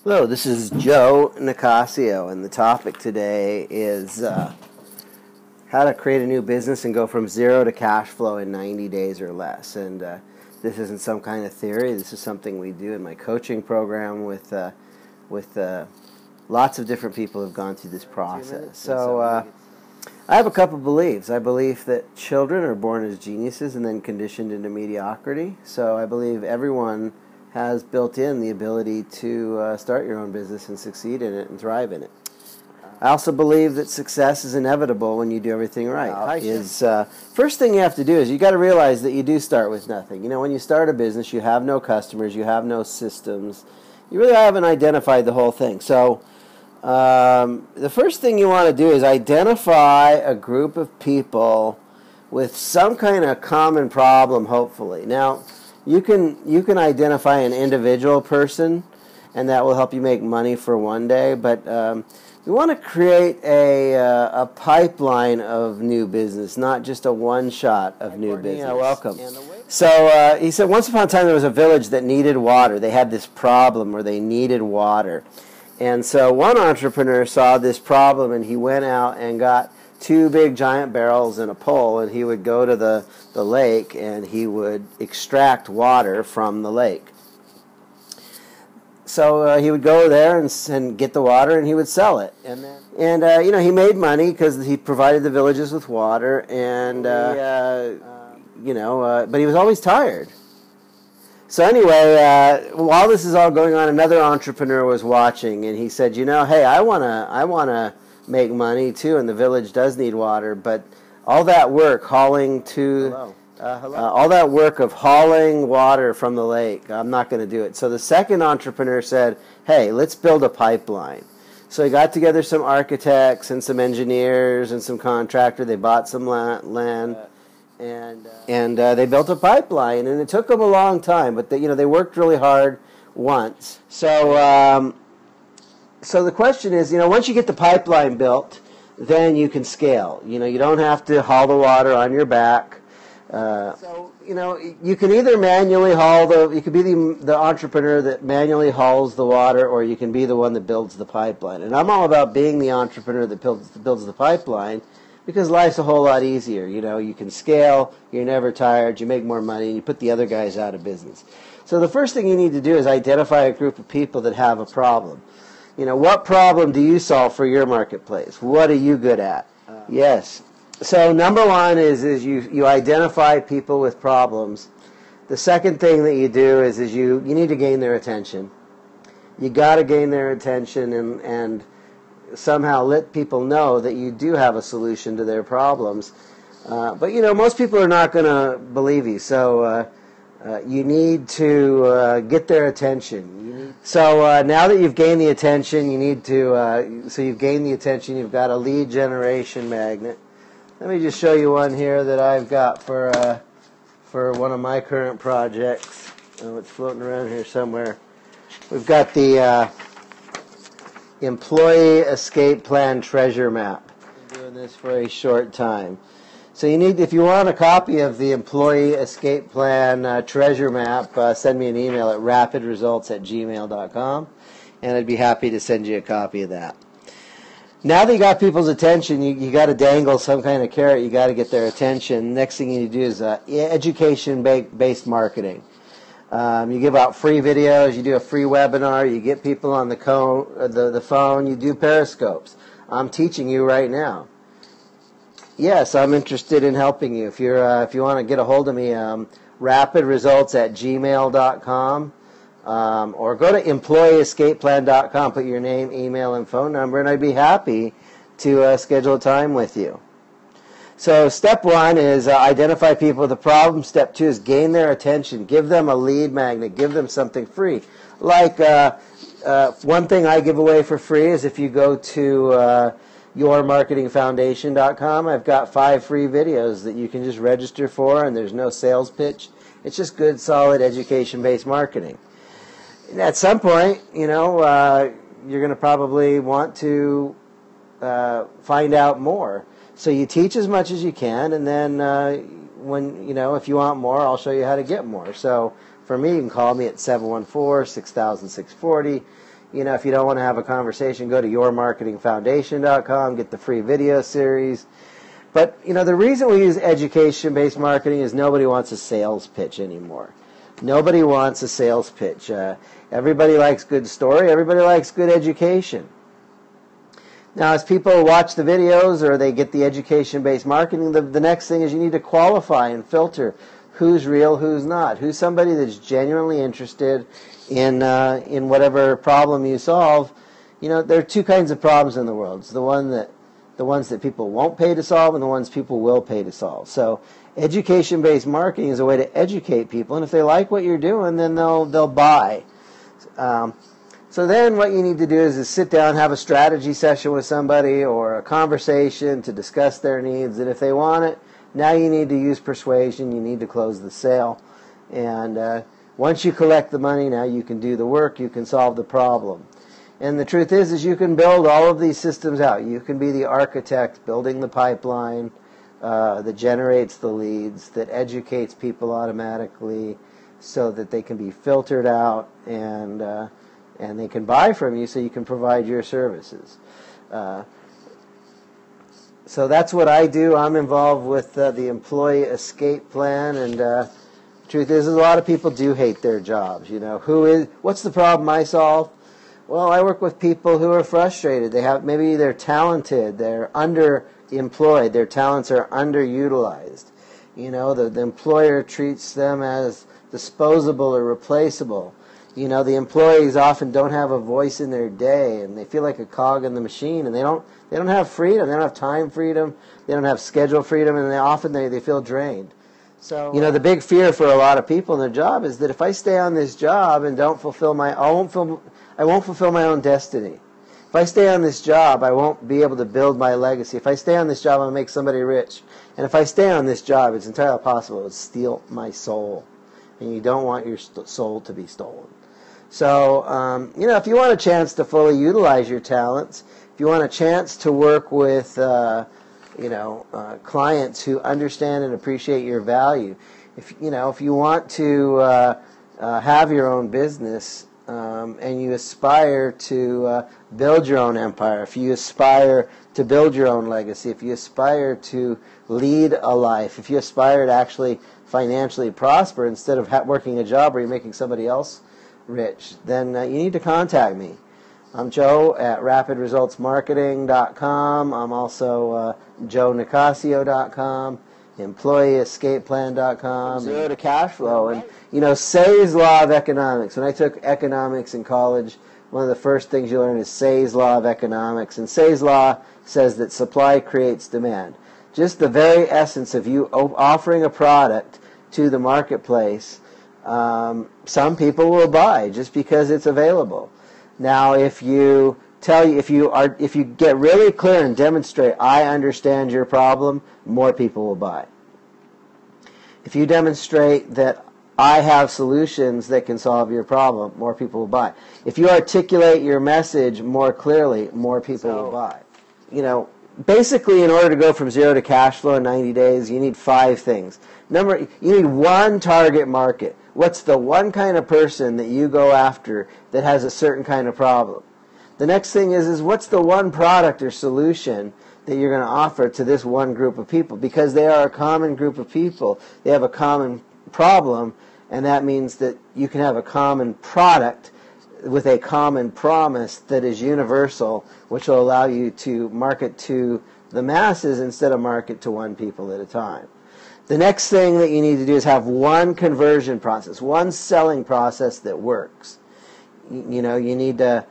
Hello, this is Joe Nicasio, and the topic today is how to create a new business and go from zero to cash flow in 90 days or less. And this isn't some kind of theory. This is something we do in my coaching program with lots of different people who have gone through this process. So I have a couple of beliefs. I believe that children are born as geniuses and then conditioned into mediocrity. So I believe everyone has built in the ability to start your own business and succeed in it and thrive in it. I also believe that success is inevitable when you do everything right. First thing you have to do is you got to realize that you do start with nothing. You know, when you start a business, you have no customers, you have no systems. You really haven't identified the whole thing. So the first thing you want to do is identify a group of people with some kind of common problem, hopefully. Now, you can identify an individual person, and that will help you make money for one day. But we want to create a pipeline of new business, not just a one shot of new business. Yeah, welcome. So he said, once upon a time there was a village that needed water. They had this problem where they needed water, and so one entrepreneur saw this problem, and he went out and got two big giant barrels and a pole, and he would go to the lake and he would extract water from the lake. So he would go there and get the water, and he would sell it. And he made money because he provided the villages with water, and but he was always tired. So anyway, while this is all going on, another entrepreneur was watching, and he said, hey, I wanna make money too, and the village does need water, but all that work hauling all that work of hauling water from the lake, I'm not going to do it. So the second entrepreneur said, hey, let's build a pipeline. So he got together some architects and some engineers and some contractors. They bought some land, and they built a pipeline, and it took them a long time, but they worked really hard once. So the question is, once you get the pipeline built, then you can scale. You don't have to haul the water on your back. You can either manually you can be the entrepreneur that manually hauls the water, or you can be the one that builds the pipeline. And I'm all about being the entrepreneur that builds the pipeline, because life's a whole lot easier. You can scale, you're never tired, you make more money, and you put the other guys out of business. So the first thing you need to do is identify a group of people that have a problem. What problem do you solve for your marketplace? What are you good at? Yes. So number one is you identify people with problems. The second thing that you do is you need to gain their attention. You got to gain their attention and somehow let people know that you do have a solution to their problems. But most people are not going to believe you. So you need to get their attention. So now that you've gained the attention, you've got a lead generation magnet. Let me just show you one here that I've got for one of my current projects. Oh, it's floating around here somewhere. We've got the Employee Escape Plan Treasure Map. I've been doing this for a short time. So if you want a copy of the Employee Escape Plan Treasure Map, send me an email at rapidresults@gmail.com, and I'd be happy to send you a copy of that. Now that you got people's attention, you got to dangle some kind of carrot. You got to get their attention. Next thing you need to do is education-based marketing. You give out free videos. You do a free webinar. You get people on the phone. You do periscopes. I'm teaching you right now. Yes, I'm interested in helping you. If you want to get a hold of me, rapidresults@gmail.com, or go to employeeescapeplan.com. Put your name, email, and phone number, and I'd be happy to schedule a time with you. So step one is identify people with a problem. Step two is gain their attention. Give them a lead magnet. Give them something free. Like one thing I give away for free is if you go to yourmarketingfoundation.com, I've got 5 free videos that you can just register for, and there's no sales pitch. It's just good, solid education-based marketing. And at some point, you're going to probably want to find out more. So you teach as much as you can, and then if you want more, I'll show you how to get more. So for me, you can call me at 714-6000-640. if you don't want to have a conversation, go to yourmarketingfoundation.com, get the free video series. But, the reason we use education-based marketing is nobody wants a sales pitch anymore. Nobody wants a sales pitch. Everybody likes good story. Everybody likes good education. Now, as people watch the videos or they get the education-based marketing, the next thing is you need to qualify and filter who's real, who's not. Who's somebody that's genuinely interested in whatever problem you solve. There are two kinds of problems in the world. It's the ones that people won't pay to solve and the ones people will pay to solve. So education-based marketing is a way to educate people, and if they like what you're doing, then they'll buy. So then what you need to do is sit down, have a strategy session with somebody or a conversation to discuss their needs, and if they want it, now you need to use persuasion, you need to close the sale. And once you collect the money, now you can do the work, you can solve the problem. And the truth is you can build all of these systems out. You can be the architect building the pipeline that generates the leads, that educates people automatically so that they can be filtered out and they can buy from you so you can provide your services. So that's what I do. I'm involved with the employee escape plan, and the truth is a lot of people do hate their jobs. What's the problem I solve? Well, I work with people who are frustrated. Maybe they're talented, they're underemployed, their talents are underutilized. The employer treats them as disposable or replaceable. The employees often don't have a voice in their day, and they feel like a cog in the machine, and they don't have freedom. They don't have time freedom. They don't have schedule freedom, and they feel drained. So the big fear for a lot of people in their job is that if I stay on this job and don't I won't fulfill my own destiny. If I stay on this job, I won't be able to build my legacy. If I stay on this job, I'll make somebody rich. And if I stay on this job, it's entirely possible it will steal my soul. And you don't want your soul to be stolen. So, if you want a chance to fully utilize your talents, if you want a chance to work with, clients who understand and appreciate your value, if you want to have your own business, and you aspire to build your own empire, if you aspire to build your own legacy, if you aspire to lead a life, if you aspire to actually financially prosper instead of working a job where you're making somebody else rich, then you need to contact me. I'm Joe at rapidresultsmarketing.com. I'm also joenicasio.com. employeeescapeplan.com, Zero to Cash Flow, and Say's Law of Economics. When I took economics in college, one of the first things you learn is Say's Law of Economics, and Say's Law says that supply creates demand. Just the very essence of you offering a product to the marketplace, some people will buy just because it's available. Now, if you get really clear and demonstrate, I understand your problem, more people will buy. If you demonstrate that I have solutions that can solve your problem, more people will buy. If you articulate your message more clearly, more people will buy. Basically, in order to go from zero to cash flow in 90 days, you need 5 things. You need one target market. What's the one kind of person that you go after that has a certain kind of problem? The next thing is what's the one product or solution that you're going to offer to this one group of people? Because they are a common group of people. They have a common problem, and that means that you can have a common product with a common promise that is universal, which will allow you to market to the masses instead of market to one people at a time. The next thing that you need to do is have one conversion process, one selling process that works. You need to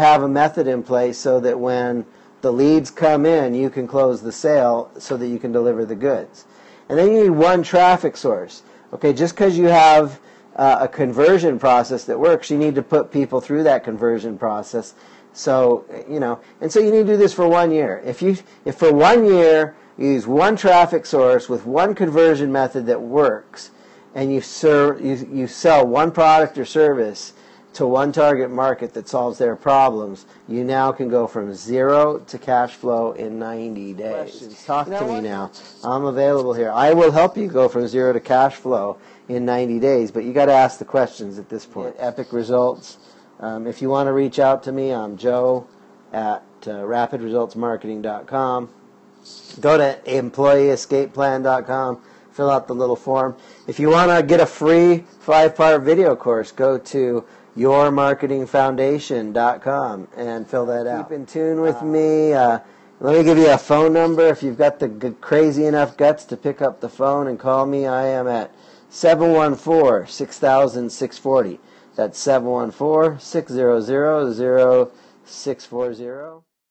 have a method in place so that when the leads come in, you can close the sale so that you can deliver the goods. And then you need one traffic source. Okay, just because you have a conversion process that works, you need to put people through that conversion process. So, and so you need to do this for 1 year. If for 1 year you use one traffic source with one conversion method that works, and you sell one product or service to one target market that solves their problems, you now can go from zero to cash flow in 90 days. Questions. Talk to me now. I'm available here. I will help you go from zero to cash flow in 90 days, but you got to ask the questions at this point. Epic results. If you want to reach out to me, I'm Joe at rapidresultsmarketing.com. Go to employeeescapeplan.com, fill out the little form. If you want to get a free 5-part video course, go to yourmarketingfoundation.com and fill that out. Keep in tune with me. Let me give you a phone number. If you've got the crazy enough guts to pick up the phone and call me, I am at 714-6000-640. That's 714-600-0640.